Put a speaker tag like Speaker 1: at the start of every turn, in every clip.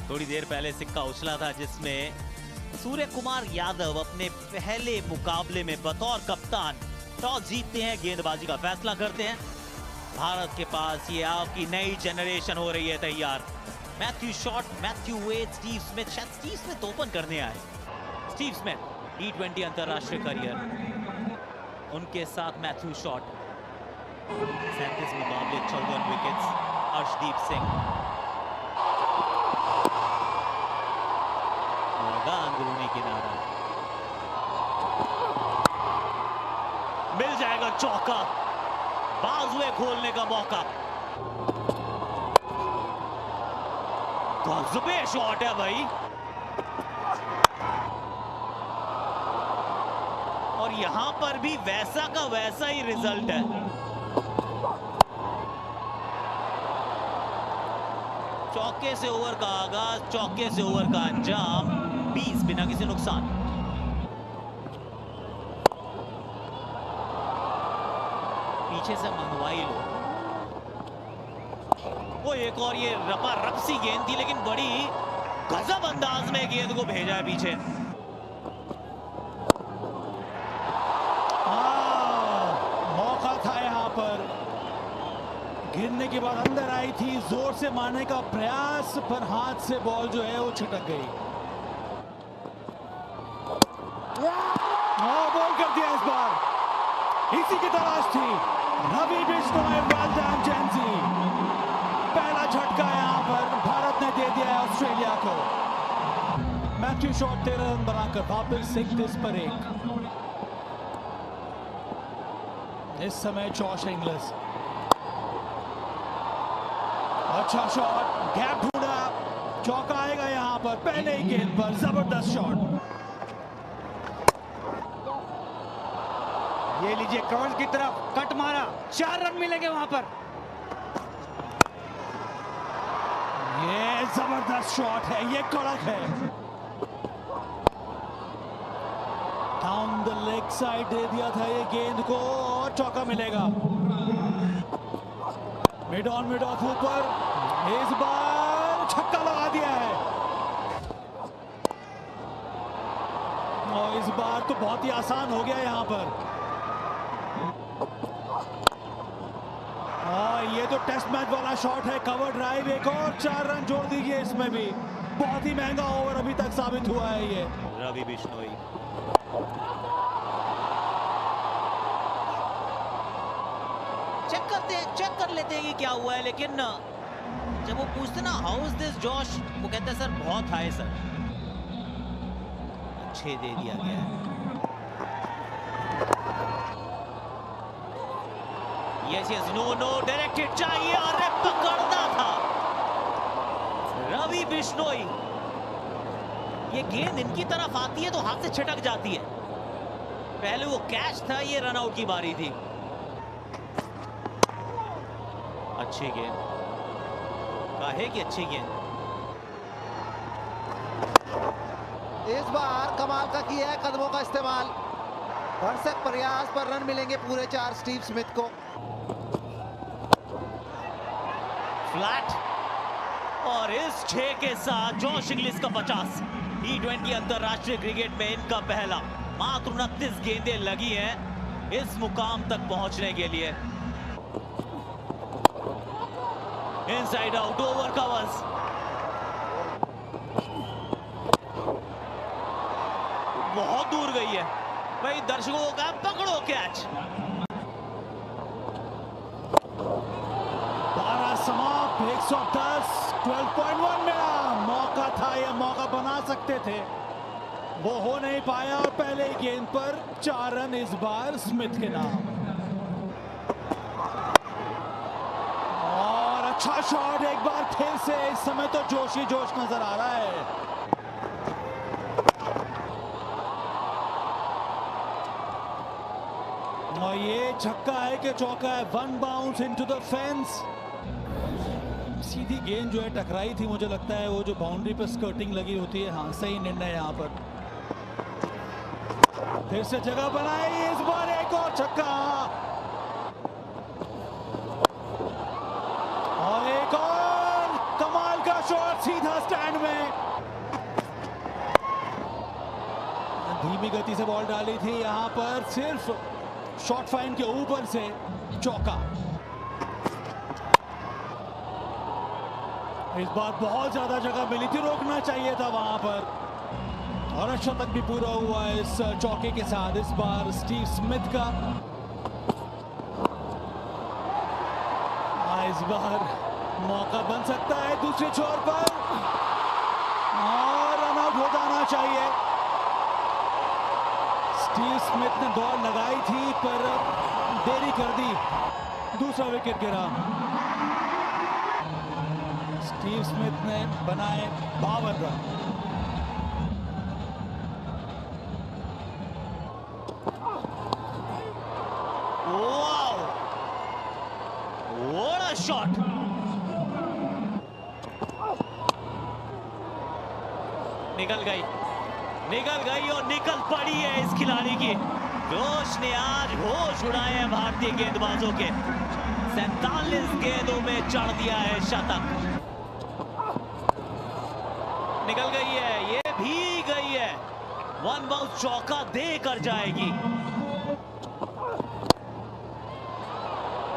Speaker 1: थोड़ी देर पहले सिक्का उछला था जिसमें सूर्य कुमार यादव अपने पहले मुकाबले में बतौर कप्तान टॉस जीतते हैं, गेंदबाजी का फैसला करते हैं। भारत के पास ये आपकी नई जनरेशन हो रही है तैयार। Matthew Short, Matthew Wade, Steve Smith, शायद स्टीव स्मिथ ओपन करने आए। स्टीव स्मिथ T20 अंतरराष्ट्रीय करियर, उनके साथ मैथ्यू शॉट। 37 मुकाबले, 54 विकेट्स। अर्शदीप सिंह लगा अंदरूनी किनारा, मिल जाएगा चौका, बाजुए खोलने का मौका। गजबे शॉट है भाई, और यहां पर भी वैसा का वैसा ही रिजल्ट है। चौके से ओवर का आगाज, चौके से ओवर का अंजाम, 20 बिना किसी नुकसान। पीछे से मंगवाई लो, वो एक और ये रपा रपसी गेंद थी, लेकिन बड़ी गजब अंदाज में गेंद को भेजा है पीछे।
Speaker 2: मौका था यहाँ पर, गिरने के बाद अंदर आई थी, जोर से मारने का प्रयास, पर हाथ से बॉल जो है वो छिटक गई। बॉल कर दिया इस बार, इसी की तलाश थी। रवि बिश्नोई, पहला झटका यहाँ पर भारत ने दे दिया है ऑस्ट्रेलिया को। मैथ्यू शॉट 13 रन बनाकर वापस 31 पर 1। इस समय जॉश इंग्लिश, अच्छा शॉट, गैप ढूंढा, चौका आएगा यहाँ पर पहले ही गेंद पर। जबरदस्त शॉट,
Speaker 3: ये लीजिए कवर की तरफ कट मारा, 4 रन मिलेंगे वहां पर।
Speaker 2: ये जबरदस्त शॉट है, ये कड़क है। डाउन द लेग साइड दे दिया था ये गेंद को, और चौका मिलेगा। मिड ऑन मिड ऑफ ऊपर, इस बार छक्का लगा दिया है, और इस बार तो बहुत ही आसान हो गया यहाँ पर। ये तो टेस्ट मैच वाला शॉट है, कवर ड्राइव, एक और 4 रन जोड़ दीजिए इसमें भी। बहुत ही महंगा ओवर अभी तक साबित हुआ है ये।
Speaker 1: रवि बिश्नोई, चेक कर लेते हैं कि क्या हुआ है, लेकिन जब वो पूछते ना हाउ इज दिस जॉश, वो कहते हैं सर बहुत हाई सर। 6 दे दिया गया है। Yes yes, no no, directed चाहिए, अरे पकड़ना था रवि बिश्नोई। ये गेंद इनकी तरफ आती है तो हाथ से छिटक जाती है। पहले वो कैच था, ये रन आउट की बारी थी। अच्छी गेंद, काहे की अच्छी गेंद।
Speaker 4: इस बार कमाल का किया है कदमों का इस्तेमाल। भरसक प्रयास पर रन मिलेंगे पूरे 4 स्टीव स्मिथ को।
Speaker 1: फ्लैट, और इस 6 के साथ जॉश इंग्लिश का 50। T20 अंतरराष्ट्रीय क्रिकेट में इनका पहला। मात्र 29 गेंदें लगी हैं इस मुकाम तक पहुंचने के लिए। इनसाइड आउट, ओवर कवर्स, बहुत दूर गई है भाई। दर्शकों का पकड़ो कैच।
Speaker 2: 12 समाप्त, 110, 12.1 मिला। मौका था, यह मौका बना सकते थे, वो हो नहीं पाया, और पहले गेंद पर 4 रन इस बार स्मिथ के नाम। और अच्छा शॉट एक बार फिर से, इस समय तो जोश ही जोश नजर आ रहा है। और ये छक्का है कि चौका है। 1 बाउंस इनटू द फेंस। सीधी गेंद जो है टकराई थी, मुझे लगता है वो जो बाउंड्री पर स्कर्टिंग लगी होती है। हाँ, सही निर्णय यहाँ पर। फिर से जगह बनाई, इस बार एक और छक्का, और एक और कमाल का शॉट सीधा स्टैंड में। धीमी गति से बॉल डाली थी, यहां पर सिर्फ शॉर्ट फाइन के ऊपर से चौका। इस बार बहुत ज्यादा जगह मिली थी, रोकना चाहिए था वहां पर, और शतक भी पूरा हुआ है इस चौके के साथ। इस बार स्टीव स्मिथ का इस बार मौका बन सकता है दूसरे छोर पर, और रन आउट हो जाना चाहिए। स्टीव स्मिथ ने दौड़ लगाई थी पर देरी कर दी, दूसरा विकेट गिरा। स्टीव स्मिथ ने बनाए 52 रन।
Speaker 1: What a shot! निकल गई और निकल पड़ी है इस खिलाड़ी की। जोश ने आज होश उड़ाए हैं भारतीय गेंदबाजों के। 47 गेंदों में चढ़ दिया है शतक। निकल गई है, ये भी गई है। वन बाउंस चौका देकर जाएगी।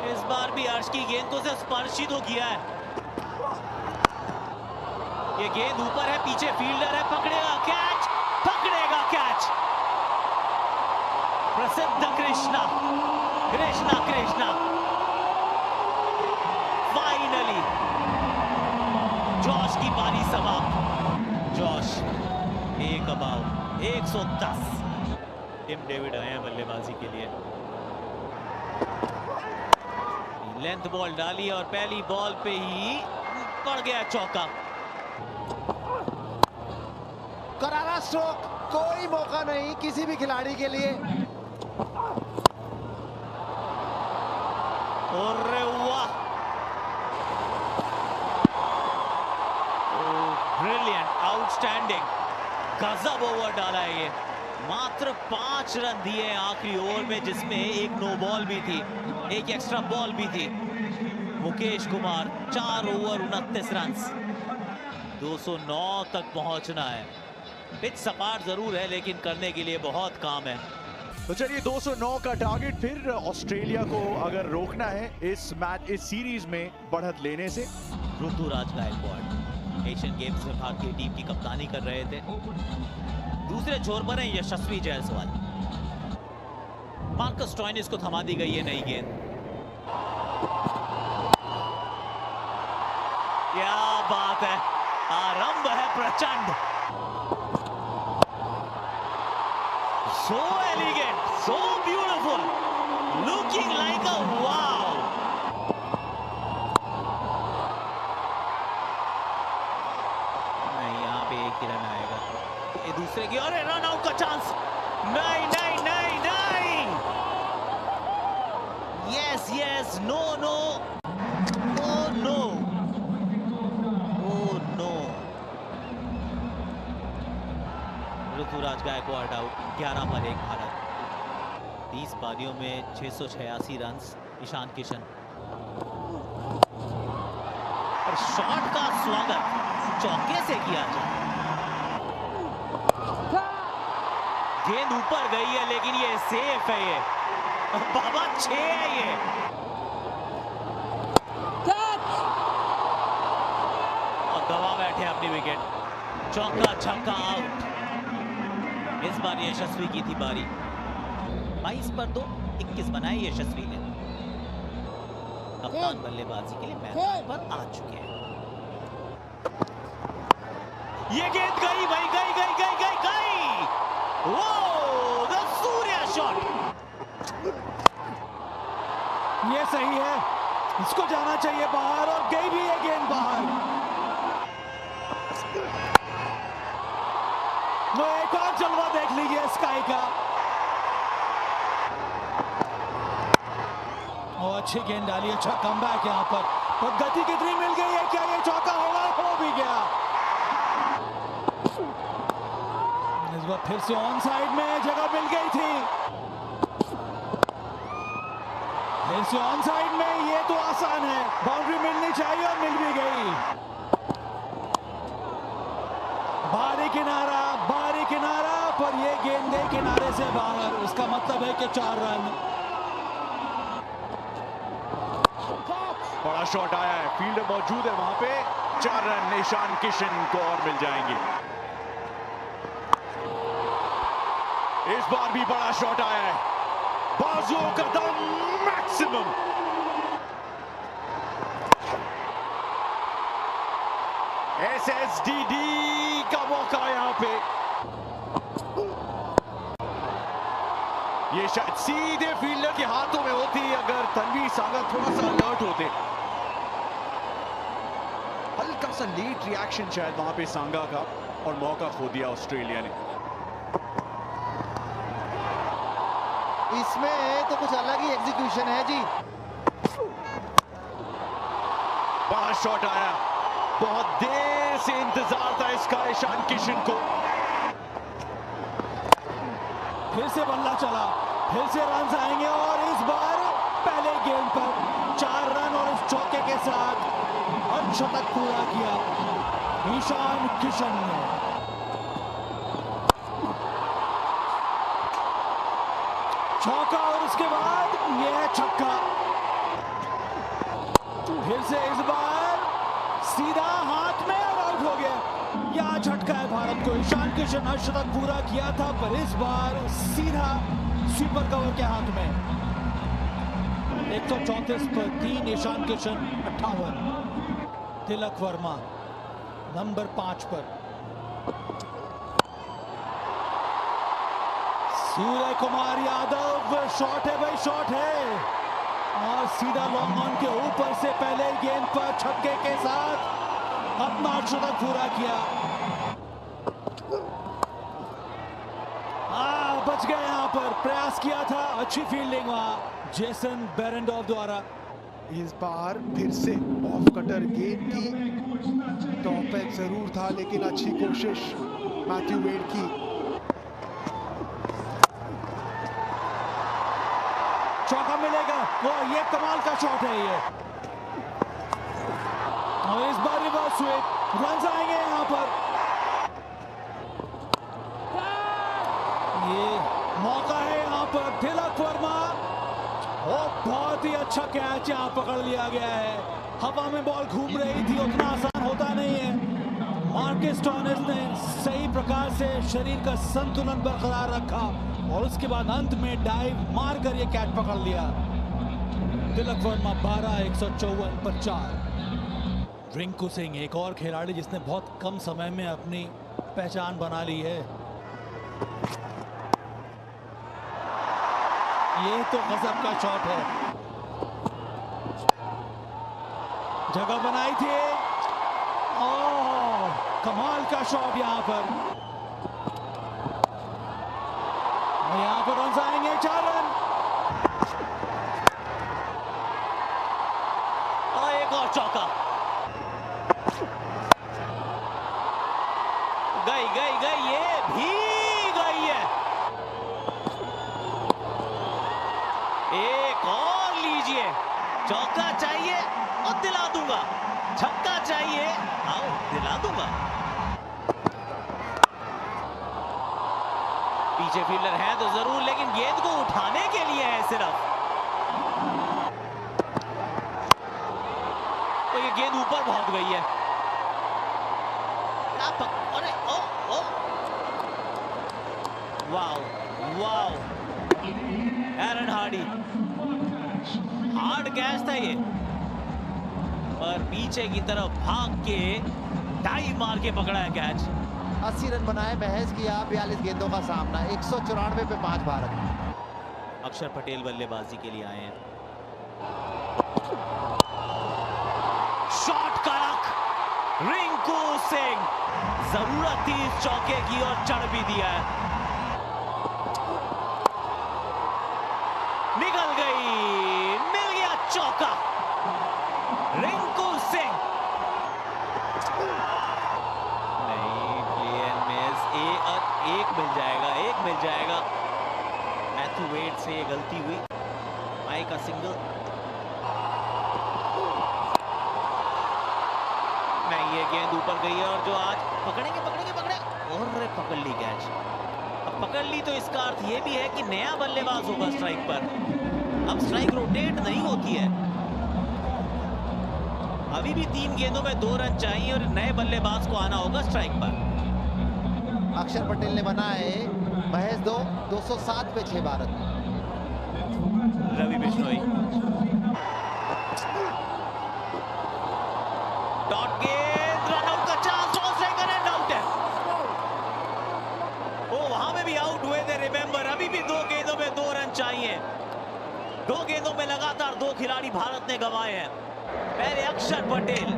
Speaker 1: इस बार भी अर्श की गेंद को से स्पर्श ही तो किया है। ये गेंद ऊपर है, पीछे फील्डर है, पकड़ेगा कैच, पकड़ेगा कैच। प्रसिद्ध कृष्णा फाइनली जॉश की पारी समाप्त। जॉश एक अबाउट 110। टिम डेविड आए हैं बल्लेबाजी के लिए। लेंथ बॉल डाली और पहली बॉल पे ही पड़ गया चौका।
Speaker 4: करारा स्ट्रोक, कोई मौका नहीं किसी भी खिलाड़ी के लिए।
Speaker 1: अरे वाह, ब्रिलियंट, आउटस्टैंडिंग, गजब ओवर डाला है ये। मात्र 5 रन दिए आखिरी ओवर में, जिसमें एक नो बॉल भी थी, एक एक्स्ट्रा बॉल भी थी। मुकेश कुमार 4 ओवर 29 रन, 209 तक पहुंचना है। पिच सपाट जरूर है लेकिन करने के लिए बहुत काम है।
Speaker 5: तो चलिए 209 का टारगेट, फिर ऑस्ट्रेलिया को अगर रोकना है इस सीरीज में बढ़त लेने से।
Speaker 1: ऋतुराज गायकवाड़ एशियन गेम्स में भारतीय टीम की कप्तानी कर रहे थे। दूसरे छोर पर है यशस्वी जायसवाल। मार्कस स्टोइनिस को थमा दी गई है नई गेंद। क्या बात है, आरंभ है प्रचंड। So elegant, so beautiful, looking like a wow. नहीं, यहाँ पे एक ही रन आएगा। ये दूसरे की, अरे रन आउट का चांस। नहीं नहीं नहीं नहीं, yes yes, no no, oh no, oh no. Ruturaj Gaikwad out. 11 पर 1 भारत। 30 पारियों में 686 रन। ईशान किशन और शॉट का स्वागत चौके से किया जाए। गेंद ऊपर गई है लेकिन ये सेफ है। ये बाबा 6 है ये। और गवा बैठे अपनी विकेट। चौका छक्का आउट। इस बार यशस्वी की थी बारी। 22 पर 2, 21 बनाए यशस्वी ने। कप्तान बल्लेबाजी के लिए मैदान पर आ चुके हैं। ये गेंद गई भाई, गई गई गई गई गई। वो द सूर्या शॉट।
Speaker 2: ये सही है, इसको जाना चाहिए बाहर, और गई भी है गेंद बाहर। वो एक और जलवा देख लीजिए स्काई का। और अच्छी गेंद डाली, अच्छा कमबैक यहाँ पर गति कितनी मिल गई है। क्या ये चौका होगा? हो भी गया। इस बार फिर से ऑन साइड में जगह मिल गई थी। फिर से ऑन साइड में, ये तो आसान है, बाउंड्री मिलनी चाहिए और मिल भी गई। बाहरी किनारा, पर ये गेंद गई किनारे से बाहर। इसका मतलब है कि 4 रन।
Speaker 5: बड़ा शॉट आया है, फील्डर मौजूद है वहां पे। 4 रन ईशान किशन को और मिल जाएंगे। इस बार भी बड़ा शॉट आया है, बाजुओं का दम मैक्सिमम। एसएसडीडी का मौका यहां पे। ये शायद सीधे फील्डर के हाथों में होती अगर तनवीर सांगा थोड़ा सा अलर्ट होते। हल्का सा लेट रिएक्शन शायद वहां पे सांगा का, और मौका खो दिया ऑस्ट्रेलिया ने।
Speaker 4: इसमें तो कुछ अलग ही एग्जीक्यूशन है जी।
Speaker 5: बड़ा शॉट आया, बहुत देर से इंतजार था इसका ईशान किशन को।
Speaker 2: फिर से बल्ला चला, फिर से रन आएंगे, और इस बार पहले गेंद पर 4 रन और इस चौके के साथ अर्धशतक पूरा किया ईशान किशन ने। चौका और उसके बाद यह छक्का। फिर से इस बार सीधा हाथ में और आउट हो गया। यहां झटका है भारत को। ईशान किशन अर्धशतक पूरा किया था, पर इस बार सीधा स्वीपर कवर के हाथ में। 134 पर 3 ईशान किशन 58। तिलक वर्मा नंबर 5 पर। सूर्य कुमार यादव, शॉट है भाई, शॉट है, और सीधा लॉन्ग ऑन के ऊपर से पहले गेंद पर छक्के के साथ अपना अर्धशतक पूरा किया। बच गए यहां पर, प्रयास किया था, अच्छी फील्डिंग वहां जेसन बेरेंडॉफ द्वारा।
Speaker 6: इस बार फिर से ऑफ कटर गेंद की, टॉप पैक जरूर था लेकिन अच्छी कोशिश मैथ्यू वेड की।
Speaker 2: चौका मिलेगा, वो ये कमाल का शॉट है ये, और इस बार रिवर्स स्वीप, रन आएंगे यहां पर। ये मौका है यहां पर, तिलक वर्मा, बहुत ही अच्छा कैच यहां पकड़ लिया गया है। हवा में बॉल घूम रही थी, उतना आसान होता नहीं है। मार्कस स्टोइनिस ने सही प्रकार से शरीर का संतुलन बरकरार रखा, और उसके बाद अंत में डाइव मारकर ये कैच पकड़ लिया। तिलक वर्मा 12, 154 पर 4। रिंकू सिंह एक और खिलाड़ी जिसने बहुत कम समय में अपनी पहचान बना ली है। ये तो गजब का शॉट है, जगह बनाई थी, ओह कमाल का शॉट यहां पर। यहां पर रन आएंगे, 4 रन,
Speaker 1: और एक और चौका। गई गई गई, ये भी गई है। एक और लीजिए, चौका चाहिए और दिला दूंगा, छक्का चाहिए, आओ दिला दूंगा। पीछे फील्डर है तो जरूर, लेकिन गेंद को उठाने के लिए है सिर्फ। तो ये गेंद ऊपर पहुंच गई है। अरे ओ ओ, wow wow, Aaron Hardie, hard catch था ये, पर पीछे की तरफ भाग के डाइव मार के पकड़ा है कैच।
Speaker 4: 80 रन बनाए, महज किया 42 गेंदों का सामना। 194 पे 5 भारत।
Speaker 1: अक्षर पटेल बल्लेबाजी के लिए आए हैं। शॉट कड़क, रिंकू सिंह, जरूरत थी इस चौके की और चढ़ भी दिया है। निकल गई, मिल गया चौका, रिंकू सिंह। नहीं, प्लेयर मिस, एक मिल जाएगा, एक मिल जाएगा। मैथ्यू वेड से ये गलती हुई, माई का सिंगल। नहीं, ये गेंद ऊपर गई है, और जो आज पकड़ेंगे पकड़ेंगे पकड़े, और पकड़ ली कैच। अब पकड़ ली तो इसका अर्थ ये भी है कि नया बल्लेबाज होगा स्ट्राइक पर। अब स्ट्राइक रोटेट नहीं होती है। अभी भी 3 गेंदों में 2 रन चाहिए और नए बल्लेबाज को आना होगा स्ट्राइक पर।
Speaker 4: अक्षर पटेल ने बनाए महज 207 पे 6 भारत।
Speaker 1: रवि बिश्नोई डॉट गेंद, रनआउट का चांस, सेकंड एंड आउट है। ओ वहां में भी आउट हुए थे, रिमेंबर। अभी भी 2 गेंदों में 2 रन चाहिए। 2 गेंदों में लगातार 2 खिलाड़ी भारत ने गंवाए हैं। पहले अक्षर पटेल,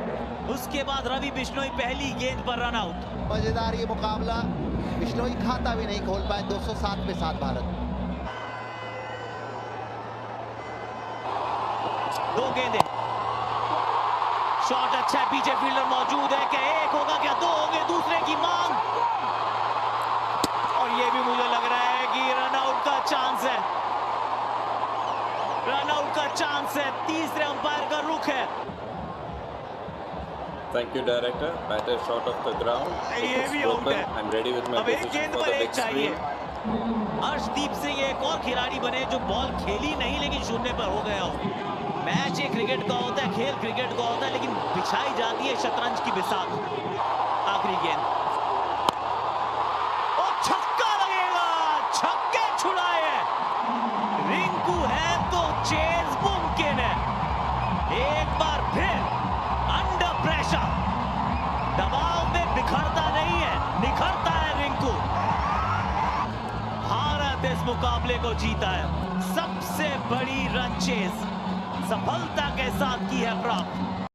Speaker 1: उसके बाद रवि बिश्नोई पहली गेंद पर रन आउट।
Speaker 4: मजेदार ये मुकाबला, बिश्नोई खाता भी नहीं खोल पाए। 207 पे 7 भारत।
Speaker 1: 2 गेंदें, शॉट अच्छा है, पीछे फील्डर मौजूद है। क्या एक होगा, क्या 2 होंगे? दूसरे की मांग, और ये भी मुझे लग रहा है कि रनआउट का चांस है। रनआउट का चांस है, तीसरे अंपायर का रुख है।
Speaker 7: Thank you, director. Batter short of the ground.
Speaker 1: ये भी आउट है।
Speaker 7: I'm ready with my
Speaker 1: अब एक
Speaker 7: position
Speaker 1: गेंद
Speaker 7: for
Speaker 1: पर
Speaker 7: the
Speaker 1: एक
Speaker 7: big
Speaker 1: चाहिए।
Speaker 7: screen.
Speaker 1: अर्शदीप सिंह एक और खिलाड़ी बने जो बॉल खेली नहीं लेकिन शून्य पर हो गया हो। मैच ये क्रिकेट का होता है, खेल क्रिकेट का होता है, लेकिन बिछाई जाती है शतरंज की बिसात। आखिरी गेंद, और छक्का लगेगा, छक्के छुड़ाए हैं। रिंकू है तो चेज मुमकिन है। एक बार फिर अंडर प्रेशर, दबाव में बिखरता नहीं है, निखरता है रिंकू। भारत इस मुकाबले को जीता है। सबसे बड़ी रन चेज सफलता के साथ की है प्राप्त।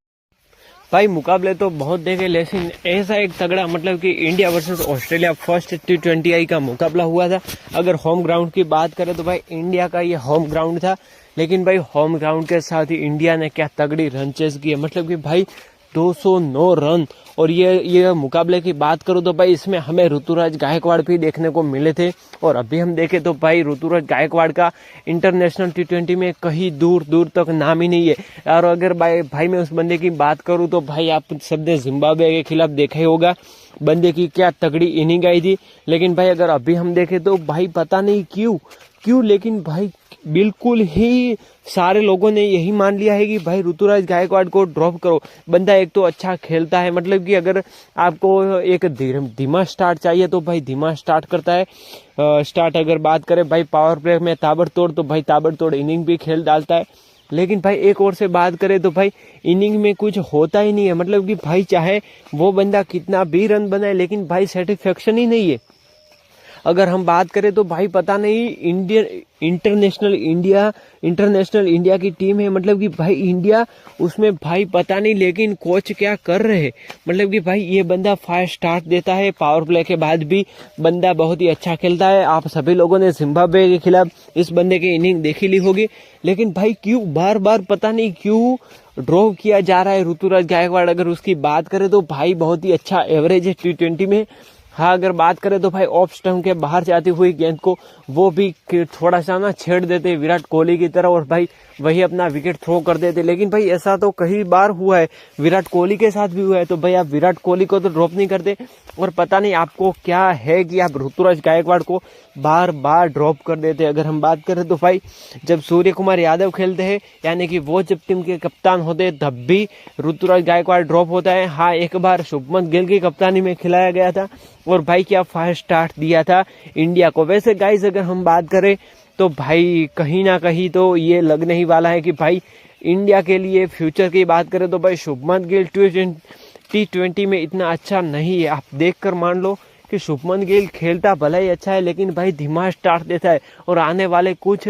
Speaker 8: भाई मुकाबले तो बहुत देखे, लेकिन ऐसा एक तगड़ा मतलब कि India versus Australia first T20I का मुकाबला हुआ था। अगर होम ग्राउंड की बात करें तो भाई इंडिया का ये होम ग्राउंड था, लेकिन भाई होम ग्राउंड के साथ ही इंडिया ने क्या तगड़ी रन चेज की है। मतलब कि भाई 209 रन। और ये मुकाबले की बात करूं तो भाई इसमें हमें ऋतुराज गायकवाड़ भी देखने को मिले थे। और अभी हम देखें तो भाई ऋतुराज गायकवाड़ का इंटरनेशनल T20 में कहीं दूर दूर तक नाम ही नहीं है। और अगर भाई मैं उस बंदे की बात करूं तो भाई आप सबने जिम्बाब्वे के खिलाफ देखा ही होगा, बंदे की क्या तगड़ी इनिंग आई थी। लेकिन भाई अगर अभी हम देखें तो भाई पता नहीं क्यों लेकिन भाई बिल्कुल ही सारे लोगों ने यही मान लिया है कि भाई ऋतुराज गायकवाड़ को ड्रॉप करो। बंदा एक तो अच्छा खेलता है, मतलब कि अगर आपको एक धीमा स्टार्ट चाहिए तो भाई धीमा स्टार्ट करता है। स्टार्ट अगर बात करें भाई पावर प्ले में ताबड़तोड़, तो भाई ताबड़तोड़ इनिंग भी खेल डालता है। लेकिन भाई एक और से बात करें तो भाई इनिंग में कुछ होता ही नहीं है। मतलब कि भाई चाहे वो बंदा कितना भी रन बनाए, लेकिन भाई सेटिस्फेक्शन ही नहीं है। अगर हम बात करें तो भाई पता नहीं इंटरनेशनल इंडिया की टीम है, मतलब कि भाई इंडिया उसमें भाई पता नहीं, लेकिन कोच क्या कर रहे हैं। मतलब कि भाई ये बंदा फास्ट स्टार्ट देता है, पावर प्ले के बाद भी बंदा बहुत ही अच्छा खेलता है। आप सभी लोगों ने जिम्बाब्वे के खिलाफ इस बंदे की इनिंग देखी ली होगी, लेकिन भाई क्यों बार बार पता नहीं क्यों ड्रॉप किया जा रहा है ऋतुराज गायकवाड़। अगर उसकी बात करें तो भाई बहुत ही अच्छा एवरेज है T20 में। हाँ अगर बात करें तो भाई ऑफ स्टंप के बाहर जाती हुई गेंद को वो भी थोड़ा सा ना छेड़ देते विराट कोहली की तरह, और भाई वही अपना विकेट थ्रो कर देते। लेकिन भाई ऐसा तो कई बार हुआ है, विराट कोहली के साथ भी हुआ है। तो भाई आप विराट कोहली को तो ड्रॉप नहीं करते, और पता नहीं आपको क्या है कि आप ऋतुराज गायकवाड़ को बार बार ड्रॉप कर देते। अगर हम बात करें तो भाई जब सूर्य कुमार यादव खेलते हैं, यानी कि वो जब टीम के कप्तान होते हैं, तब भी ऋतुराज गायकवाड़ ड्रॉप होता है। हाँ एक बार शुभमन गिल की कप्तानी में खिलाया गया था, और भाई क्या फास्ट स्टार्ट दिया था इंडिया को। वैसे गाइस अगर हम बात करें तो भाई कहीं ना कहीं तो ये लगने ही वाला है कि भाई इंडिया के लिए फ्यूचर की बात करें तो भाई शुभमन गिल T20 में इतना अच्छा नहीं है। आप देखकर मान लो कि शुभमन गिल खेलता भला ही अच्छा है, लेकिन भाई धीमा स्टार्ट देता है, और आने वाले कुछ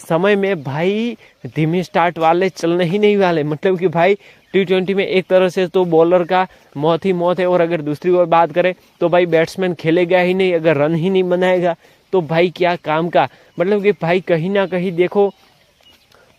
Speaker 8: समय में भाई धीमी स्टार्ट वाले चलने ही नहीं वाले। मतलब कि भाई T20 में एक तरह से तो बॉलर का मौत ही मौत है, और अगर दूसरी ओर बात करें तो भाई बैट्समैन खेलेगा ही नहीं। अगर रन ही नहीं बनाएगा तो भाई क्या काम का। मतलब कि भाई कहीं ना कहीं देखो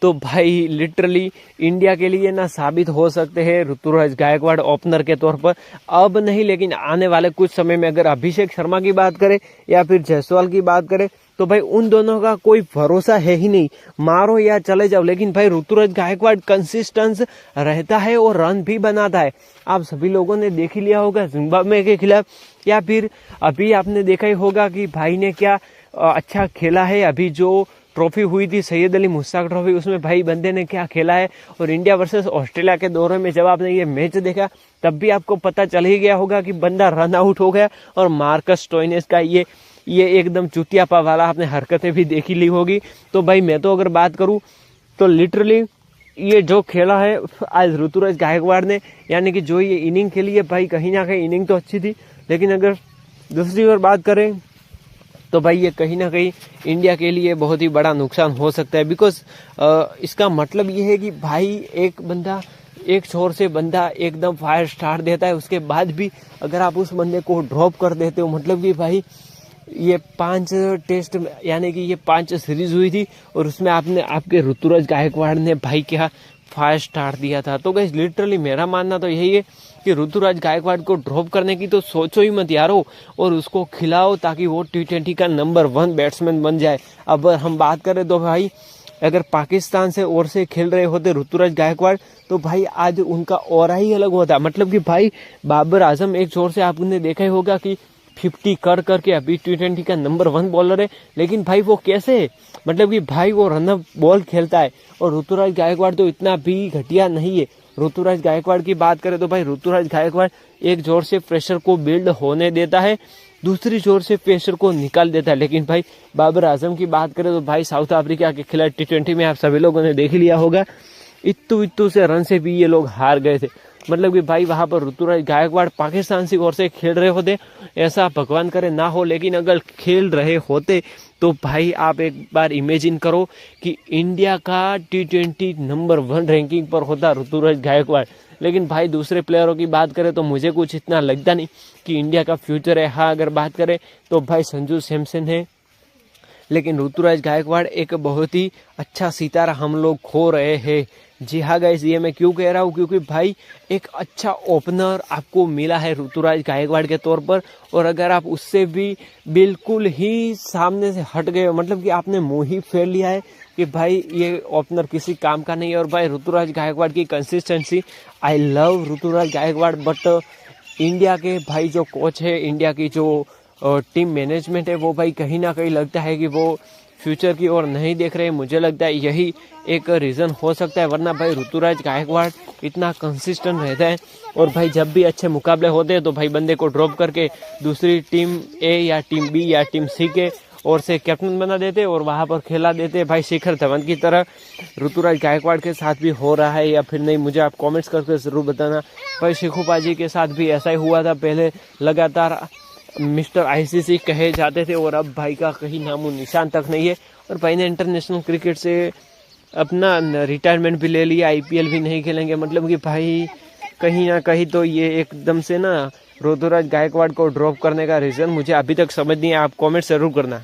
Speaker 8: तो भाई लिटरली इंडिया के लिए ना साबित हो सकते हैं ऋतुराज गायकवाड़ ओपनर के तौर पर। अब नहीं, लेकिन आने वाले कुछ समय में अगर अभिषेक शर्मा की बात करें या फिर जायसवाल की बात करें तो भाई उन दोनों का कोई भरोसा है ही नहीं, मारो या चले जाओ। लेकिन भाई ऋतुराज गायकवाड़ कंसिस्टेंस रहता है और रन भी बनाता है। आप सभी लोगों ने देख ही लिया होगा जिम्बाब्वे के खिलाफ, या फिर अभी आपने देखा ही होगा कि भाई ने क्या अच्छा खेला है। अभी जो ट्रॉफी हुई थी सैयद अली मुश्ताक ट्रॉफी, उसमें भाई बंदे ने क्या खेला है। और इंडिया वर्सेस ऑस्ट्रेलिया के दौरे में जब आपने ये मैच देखा तब भी आपको पता चल ही गया होगा कि बंदा रन आउट हो गया। और मार्कस स्टोइनिस का ये एकदम चुतियापा वाला आपने हरकतें भी देखी ली होगी। तो भाई मैं तो अगर बात करूं तो लिटरली ये जो खेला है आज ऋतुराज गायकवाड़ ने, यानी कि जो ये इनिंग खेली है भाई, कहीं ना कहीं इनिंग तो अच्छी थी, लेकिन अगर दूसरी ओर बात करें तो भाई ये कहीं ना कहीं इंडिया के लिए बहुत ही बड़ा नुकसान हो सकता है। बिकॉज इसका मतलब ये है कि भाई एक बंदा एक छोर से बंदा एकदम फायर स्टार्ट देता है, उसके बाद भी अगर आप उस बंदे को ड्रॉप कर देते हो, मतलब कि भाई ये 5 टेस्ट यानी कि ये 5 सीरीज हुई थी और उसमें आपके ऋतुराज गायकवाड़ ने भाई क्या फायर स्टार्ट दिया था। तो गाइस लिटरली मेरा मानना तो यही है कि ऋतुराज गायकवाड़ को ड्रॉप करने की तो सोचो ही मत यारो, और उसको खिलाओ ताकि वो T20 का नंबर 1 बैट्समैन बन जाए। अब हम बात करें तो भाई अगर पाकिस्तान से ओर से खेल रहे होते ऋतुराज गायकवाड़ तो भाई आज उनका ऑरा ही अलग होता। मतलब कि भाई बाबर आजम एक जोर से आपने देखा ही होगा कि 50 कर करके अभी T20 का नंबर 1 बॉलर है, लेकिन भाई वो कैसे, मतलब कि भाई वो रनअप बॉल खेलता है। और ऋतुराज गायकवाड़ तो इतना भी घटिया नहीं है। ऋतुराज गायकवाड़ की बात करें तो भाई ऋतुराज गायकवाड़ एक जोर से प्रेशर को बिल्ड होने देता है, दूसरी जोर से प्रेशर को निकाल देता है। लेकिन भाई बाबर आजम की बात करें तो भाई साउथ अफ्रीका के खिलाफ T20 में आप सभी लोगों ने देख लिया होगा, इत्तू से रन से भी ये लोग हार गए थे। मतलब कि भाई वहां पर ऋतुराज गायकवाड़ पाकिस्तान की ओर से खेल रहे होते, ऐसा भगवान करे ना हो, लेकिन अगर खेल रहे होते तो भाई आप एक बार इमेजिन करो कि इंडिया का T20 नंबर 1 रैंकिंग पर होता ऋतुराज गायकवाड़। लेकिन भाई दूसरे प्लेयरों की बात करें तो मुझे कुछ इतना लगता नहीं कि इंडिया का फ्यूचर है। हाँ अगर बात करें तो भाई संजू सैमसन है, लेकिन ऋतुराज गायकवाड़ एक बहुत ही अच्छा सितारा हम लोग खो रहे हैं। जी हाँ गाइस, ये मैं क्यों कह रहा हूँ, क्योंकि भाई एक अच्छा ओपनर आपको मिला है ऋतुराज गायकवाड़ के तौर पर, और अगर आप उससे भी बिल्कुल ही सामने से हट गए, मतलब कि आपने मुंह ही फेर लिया है कि भाई ये ओपनर किसी काम का नहीं है। और भाई ऋतुराज गायकवाड़ की consistency, I love Ruturaj Gaikwad, but India के भाई जो कोच है, इंडिया की जो टीम मैनेजमेंट है, वो भाई कहीं ना कहीं लगता है कि वो फ्यूचर की ओर नहीं देख रहे। मुझे लगता है यही एक रीज़न हो सकता है, वरना भाई ऋतुराज गायकवाड़ इतना कंसिस्टेंट रहता है। और भाई जब भी अच्छे मुकाबले होते हैं तो भाई बंदे को ड्रॉप करके दूसरी टीम ए या टीम बी या टीम सी के ओर से कैप्टन बना देते और वहाँ पर खेला देते। भाई शिखर धवन की तरह ऋतुराज गायकवाड़ के साथ भी हो रहा है या फिर नहीं, मुझे आप कॉमेंट्स करके ज़रूर बताना। भाई शिखू पाजी के साथ भी ऐसा ही हुआ था, पहले लगातार मिस्टर ICC कहे जाते थे और अब भाई का कहीं नामो निशान तक नहीं है। और भाई ने इंटरनेशनल क्रिकेट से अपना रिटायरमेंट भी ले लिया, IPL भी नहीं खेलेंगे। मतलब कि भाई कहीं ना कहीं तो ये एकदम से ना ऋतुराज गायकवाड़ को ड्रॉप करने का रीज़न मुझे अभी तक समझ नहीं है। आप कमेंट ज़रूर करना।